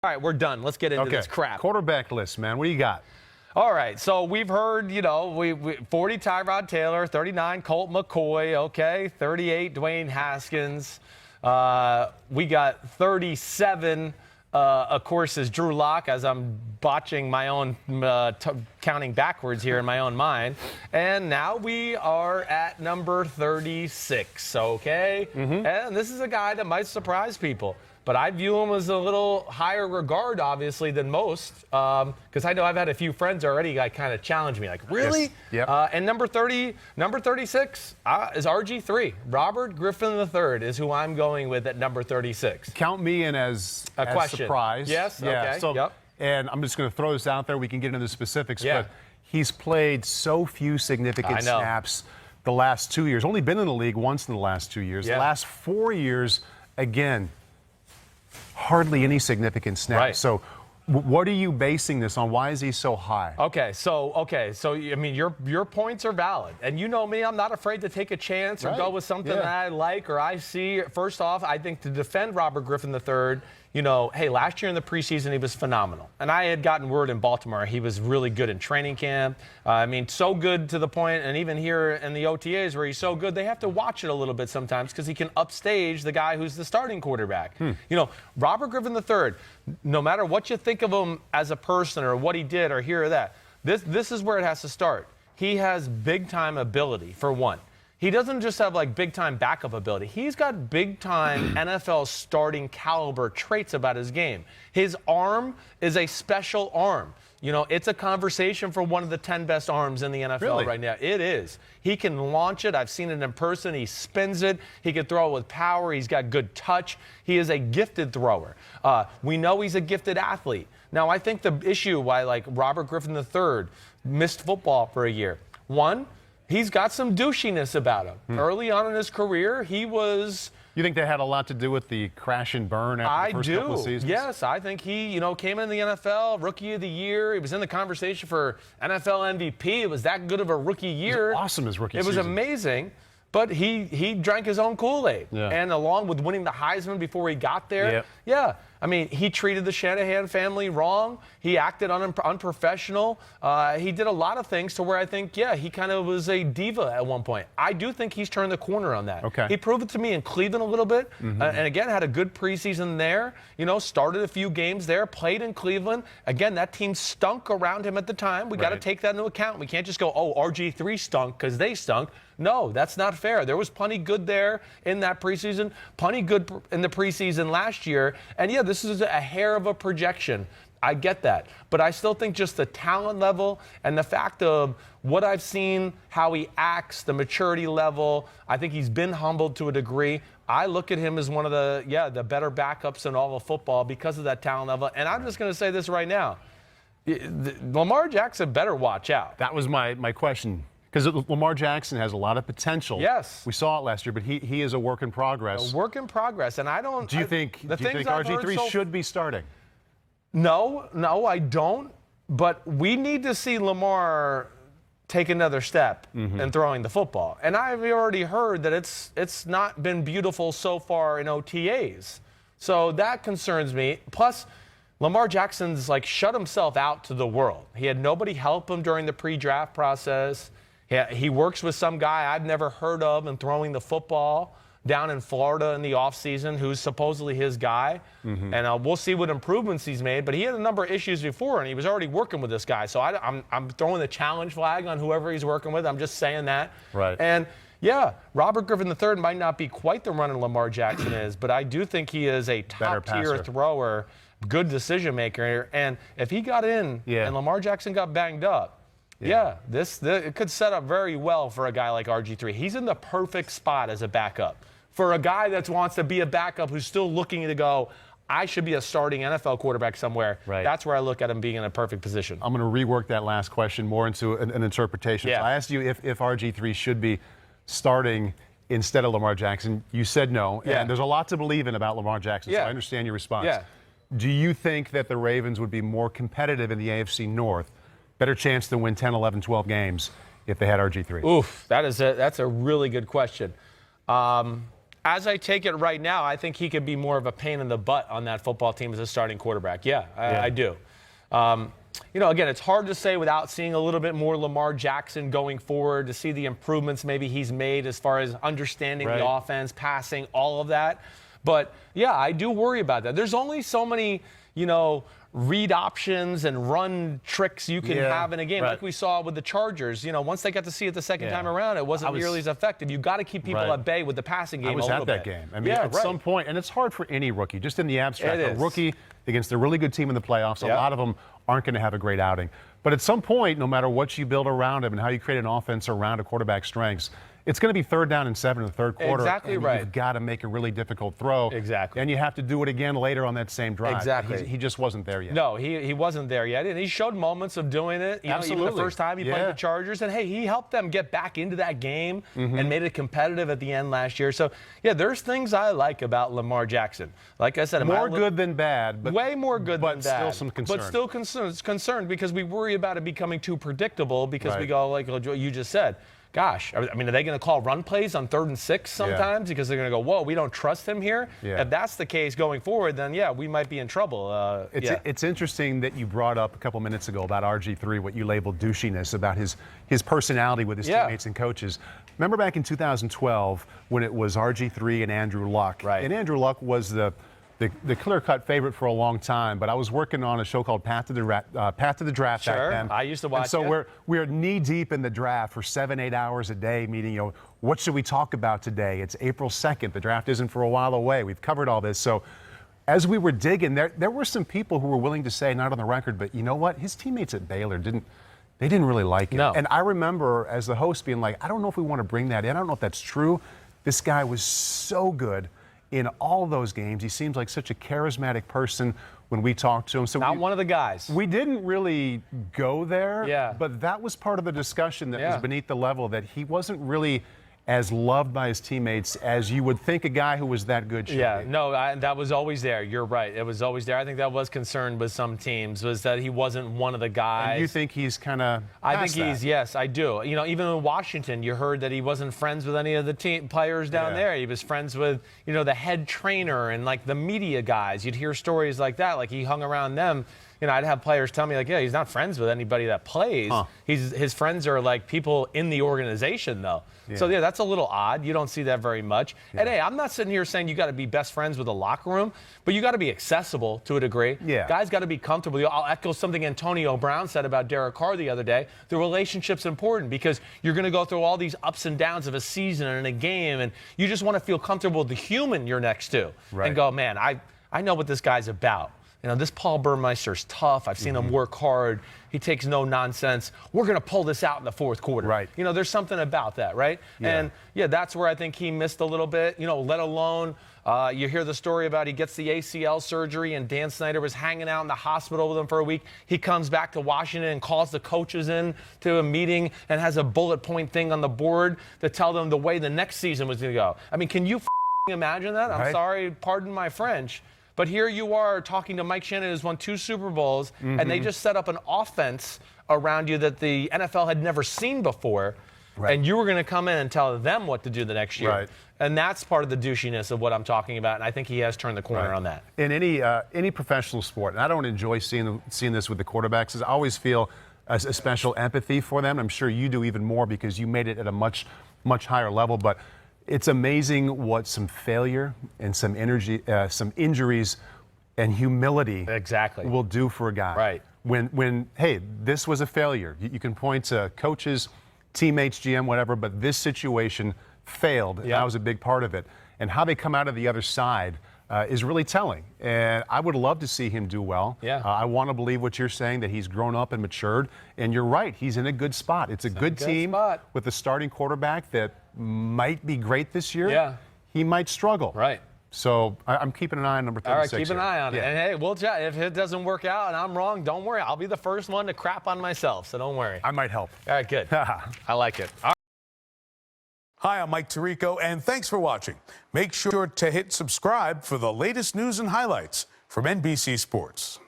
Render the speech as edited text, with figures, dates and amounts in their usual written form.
All right, we're done. Let's get into this crap. Quarterback list, man. What do you got? All right, so we've heard, 40 Tyrod Taylor, 39 Colt McCoy, okay, 38 Dwayne Haskins. We got 37, of course, is Drew Lock, as I'm botching my own counting backwards here in my own mind. And now we are at number 36, okay? And this is a guy that might surprise people. But I view him as a little higher regard, obviously, than most, because I know I've had a few friends already kind of challenge me, like, really? Yes. Yep. And number 36 is RG3. Robert Griffin III is who I'm going with at number 36. Count me in as surprise. Yes. Yeah. Okay. So, yep. And I'm just going to throw this out there. We can get into the specifics. Yeah. But he's played so few significant snaps the last 2 years. Only been in the league once in the last 2 years. Yeah. The last 4 years, again, hardly any significant snaps. Right. So what are you basing this on? Why is he so high? So I mean, your points are valid, and you know me, I'm not afraid to take a chance or go with something that I like or I see. First off, I think to defend Robert Griffin III, hey, last year in the preseason he was phenomenal, and I had gotten word in Baltimore he was really good in training camp. I mean, so good to the point, and even here in the OTAs where he's so good, they have to watch it a little bit sometimes because he can upstage the guy who's the starting quarterback. Robert Griffin III, no matter what you think of him as a person or what he did or here or that, this is where it has to start. He has big-time ability, for one. He doesn't just have big-time backup ability. He's got big-time NFL starting caliber traits about his game. His arm is a special arm. It's a conversation for one of the 10 best arms in the NFL right now. It is. He can launch it. I've seen it in person. He spins it. He can throw it with power. He's got good touch. He is a gifted thrower. We know he's a gifted athlete. Now, I think the issue why Robert Griffin III missed football for a year, one, he's got some douchiness about him. Early on in his career, he was... You think that had a lot to do with the crash and burn after the first couple of seasons? Yes, I think he, came in the NFL, Rookie of the Year. He was in the conversation for NFL MVP. It was that good of a rookie year. It was awesome his rookie season. It was amazing. But he drank his own Kool-Aid. Yeah. And along with winning the Heisman before he got there, I mean, he treated the Shanahan family wrong. He acted unprofessional. He did a lot of things to where I think, he kind of was a diva at one point. I do think he's turned the corner on that. Okay. He proved it to me in Cleveland a little bit. And again, had a good preseason there. Started a few games there, played in Cleveland. Again, that team stunk around him at the time. We got to take that into account. We can't just go, RG3 stunk because they stunk. No, that's not fair. There was plenty good there in that preseason, plenty good in the preseason last year. And this is a hair of a projection. I get that. But I still think just the talent level and the fact of what I've seen, how he acts, the maturity level, I think he's been humbled to a degree. I look at him as one of the better backups in all of football because of that talent level. And I'm just going to say this right now. Lamar Jackson better watch out. That was my question. Because Lamar Jackson has a lot of potential. Yes. We saw it last year, but he is a work in progress. A work in progress. And I don't... Do you think RG3 should be starting? No, I don't. But we need to see Lamar take another step in throwing the football. And I've already heard that it's not been beautiful so far in OTAs. So that concerns me. Plus, Lamar Jackson's shut himself out to the world. He had nobody help him during the pre-draft process. He works with some guy I've never heard of and throwing the football down in Florida in the offseason, who's supposedly his guy. And we'll see what improvements he's made. But he had a number of issues before, and he was already working with this guy. So I'm throwing the challenge flag on whoever he's working with. I'm just saying that. Right. And, Robert Griffin III might not be quite the runner Lamar Jackson is, but I do think he is a top-tier thrower, good decision maker. And if he got in and Lamar Jackson got banged up, it could set up very well for a guy like RG3. He's in the perfect spot as a backup. For a guy that wants to be a backup who's still looking to go, I should be a starting NFL quarterback somewhere. Right. That's where I look at him being in a perfect position. I'm going to rework that last question more into an interpretation. Yeah. So I asked you if RG3 should be starting instead of Lamar Jackson. You said no. Yeah. And there's a lot to believe in about Lamar Jackson, so I understand your response. Yeah. Do you think that the Ravens would be more competitive in the AFC North, better chance to win 10, 11, 12 games if they had RG3? Oof, that's a really good question. as I take it right now, I think he could be more of a pain in the butt on that football team as a starting quarterback. Yeah, I do. You know, again, it's hard to say without seeing a little bit more Lamar Jackson going forward, to see the improvements maybe he's made as far as understanding the offense, passing, all of that. But, yeah, I do worry about that. There's only so many, you know, read options and run tricks you can have in a game, like we saw with the Chargers. You know, once they got to see it the second time around, it wasn't nearly as effective. You got to keep people at bay with the passing game. I was a at little that bit. game. I mean, at some point, and it's hard for any rookie, just in the abstract. A rookie against a really good team in the playoffs, a lot of them aren't going to have a great outing. But at some point, no matter what you build around him and how you create an offense around a quarterback's strengths, it's going to be 3rd down and 7 in the third quarter. Exactly and right. You've got to make a really difficult throw. Exactly. And you have to do it again later on that same drive. Exactly. He just wasn't there yet. No, he wasn't there yet. And he showed moments of doing it. You know, even the first time he played the Chargers. And, hey, he helped them get back into that game and made it competitive at the end last year. So, yeah, there's things I like about Lamar Jackson. Like I said, more good than bad. But, way more good than bad. But still some concern. But still concerned because we worry about it becoming too predictable because we go, like you just said, gosh, I mean, are they going to call run plays on 3rd and 6 sometimes because they're going to go, whoa, we don't trust him here? If that's the case going forward, then, yeah, we might be in trouble. It's interesting that you brought up a couple minutes ago about RG3, what you labeled douchiness, about his personality with his teammates and coaches. Remember back in 2012 when it was RG3 and Andrew Luck? Right. And Andrew Luck was the clear-cut favorite for a long time, but I was working on a show called Path to the Draft back then. I used to watch it. So we're knee-deep in the draft for 7-8 hours a day, meaning, you know, what should we talk about today? It's April 2nd. The draft isn't for a while away. We've covered all this. So as we were digging, there were some people who were willing to say, not on the record, but you know what? His teammates at Baylor didn't really like it. No. And I remember as the host being like, I don't know if we want to bring that in. I don't know if that's true. This guy was so good in all those games. He seems like such a charismatic person when we talked to him. So one of the guys. We didn't really go there, but but that was part of the discussion that was beneath the level, that he wasn't really as loved by his teammates as you would think a guy who was that good should be. No, that was always there. You're right. It was always there. I think that was concerned with some teams, was that he wasn't one of the guys. And you think he's kind of yes, I do. You know, even in Washington, you heard that he wasn't friends with any of the team players down there. He was friends with, you know, the head trainer and, like, the media guys. You'd hear stories like that, like he hung around them. You know, I'd have players tell me, like, yeah, he's not friends with anybody that plays. His friends are, like, people in the organization, though. So, yeah, that's a little odd. You don't see that very much. And, hey, I'm not sitting here saying you got to be best friends with the locker room, but you got to be accessible to a degree. Guys got to be comfortable. I'll echo something Antonio Brown said about Derek Carr the other day. The relationship's important because you're going to go through all these ups and downs of a season and a game, and you just want to feel comfortable with the human you're next to and go, man, I know what this guy's about. You know, this Paul Burmeister's tough. I've seen him work hard. He takes no nonsense. We're going to pull this out in the fourth quarter. You know, there's something about that, right? And, that's where I think he missed a little bit, you know, let alone you hear the story about he gets the ACL surgery and Dan Snyder was hanging out in the hospital with him for a week. He comes back to Washington and calls the coaches in to a meeting and has a bullet point thing on the board to tell them the way the next season was going to go. I mean, can you imagine that? I'm sorry, pardon my French. But here you are talking to Mike Shannon, who's won 2 Super Bowls, and they just set up an offense around you that the NFL had never seen before, and you were going to come in and tell them what to do the next year. And that's part of the douchiness of what I'm talking about, and I think he has turned the corner on that. In any professional sport, and I don't enjoy seeing this with the quarterbacks, is I always feel a special empathy for them. I'm sure you do even more because you made it at a much higher level, but it's amazing what some failure and some injuries and humility will do for a guy. When hey, this was a failure. You can point to coaches, teammates, GM, whatever, but this situation failed, and that was a big part of it. And how they come out of the other side is really telling. And I would love to see him do well. I want to believe what you're saying, that he's grown up and matured. And you're right, he's in a good spot. It's a good team with a starting quarterback that might be great this year. He might struggle. So I'm keeping an eye on number 36. All right, keep an eye on it. And, hey, we'll chat. If it doesn't work out and I'm wrong, don't worry. I'll be the first one to crap on myself, so don't worry. I might help. All right, good. I like it. All right. Hi, I'm Mike Tirico, and thanks for watching. Make sure to hit subscribe for the latest news and highlights from NBC Sports.